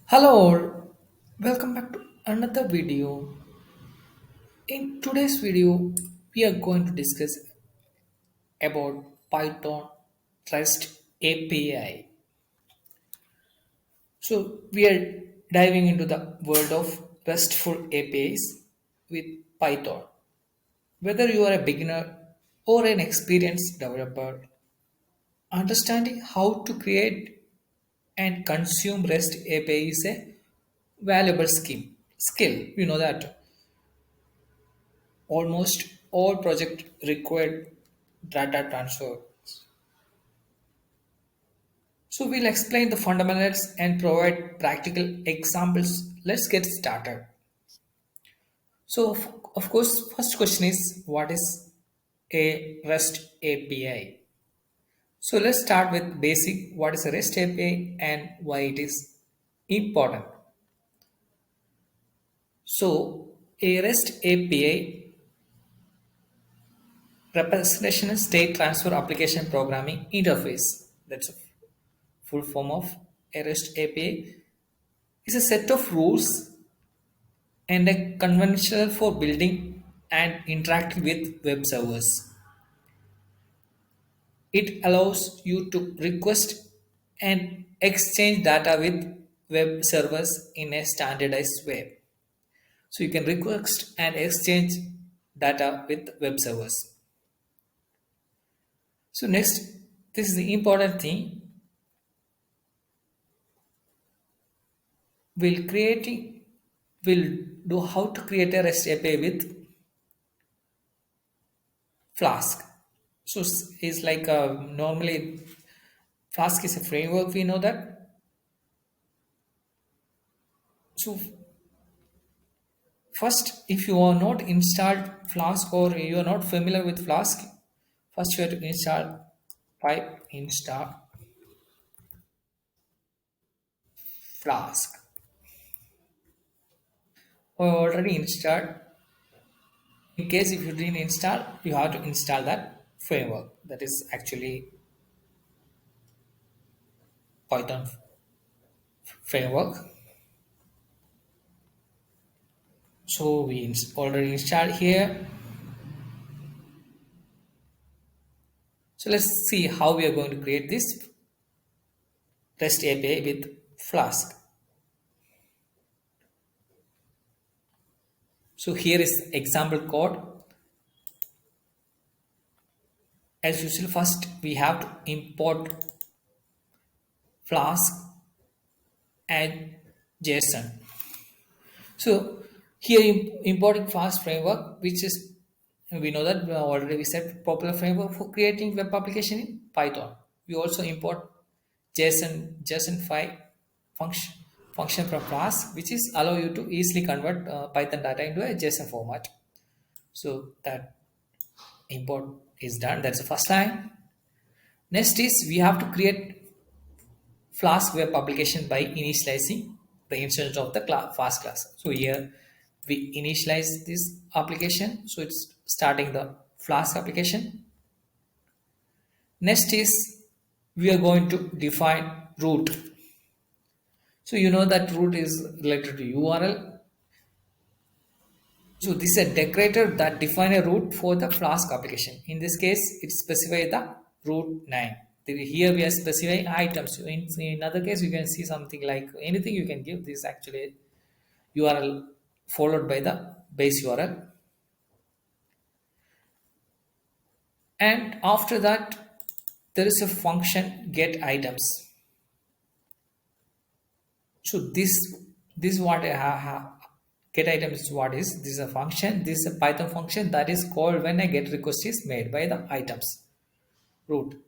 Hello, all. Welcome back to another video. In today's video, we are going to discuss about Python REST API. So we are diving into the world of RESTful APIs with Python. Whether you are a beginner or an experienced developer, understanding how to create and consume REST API is a valuable skill. You know that almost all projects require data transfer. So we'll explain the fundamentals and provide practical examples. Let's get started. So of course, first question is what is a REST API? So let's start with basic. What is a REST API and why it is important? So a REST API representation state transfer application programming interface. That's a full form of a REST API is a set of rules and a conventional for building and interacting with web servers. It allows you to request and exchange data with web servers in a standardized way. So you can request and exchange data with web servers. So next, this is the important thing. We'll do how to create a REST API with Flask. So it's like normally Flask is a framework. We know that. So first, if you are not installed Flask or you are not familiar with Flask, first you have to install pipe install Flask. Or already installed. In case if you didn't install, you have to install that framework. That is actually Python framework. So we already installed here. So let's see how we are going to create this REST API with Flask. So here is example code. As usual, first we have to import Flask and JSON. So here importing Flask framework, which is we know that already we said popular framework for creating web application in Python. We also import JSON file function function from Flask, which is allow you to easily convert Python data into a JSON format. So that import is done. That's the first line. Next is we have to create Flask web application by initializing the instance of the Flask class. So here we initialize this application. So it's starting the Flask application. Next is we are going to define root. So you know that root is related to URL. So this is a decorator that define a root for the Flask application. In this case, it specifies the root name. Here we are specifying items. So in other case, you can see something like anything you can give. This is actually URL followed by the base URL. And after that, there is a function get items. So this what get items is what is this is a function. This is a Python function that is called when a get request is made by the items root.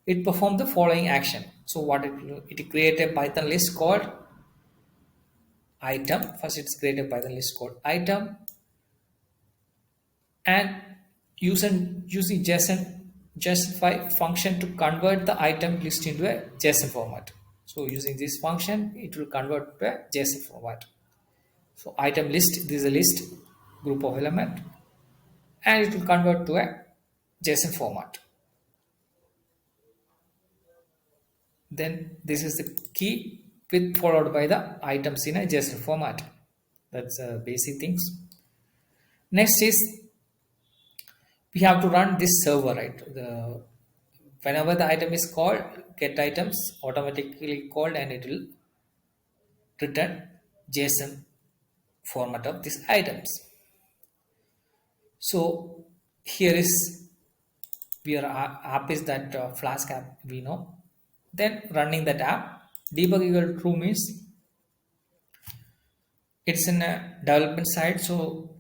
It performs the following action. So what it create a Python list called item. First, it's create a Python list called item, and using justify function to convert the item list into a JSON format. So using this function, it will convert to a JSON format. So item list, this is a list group of element, and it will convert to a JSON format. Then this is the key with followed by the items in a JSON format. That's basic things. Next is we have to run this server, right? The whenever the item is called, get items automatically called and it will return JSON format of these items. So here is your app is that Flask app we know. Then running that app, debug equal true means it's in a development side. So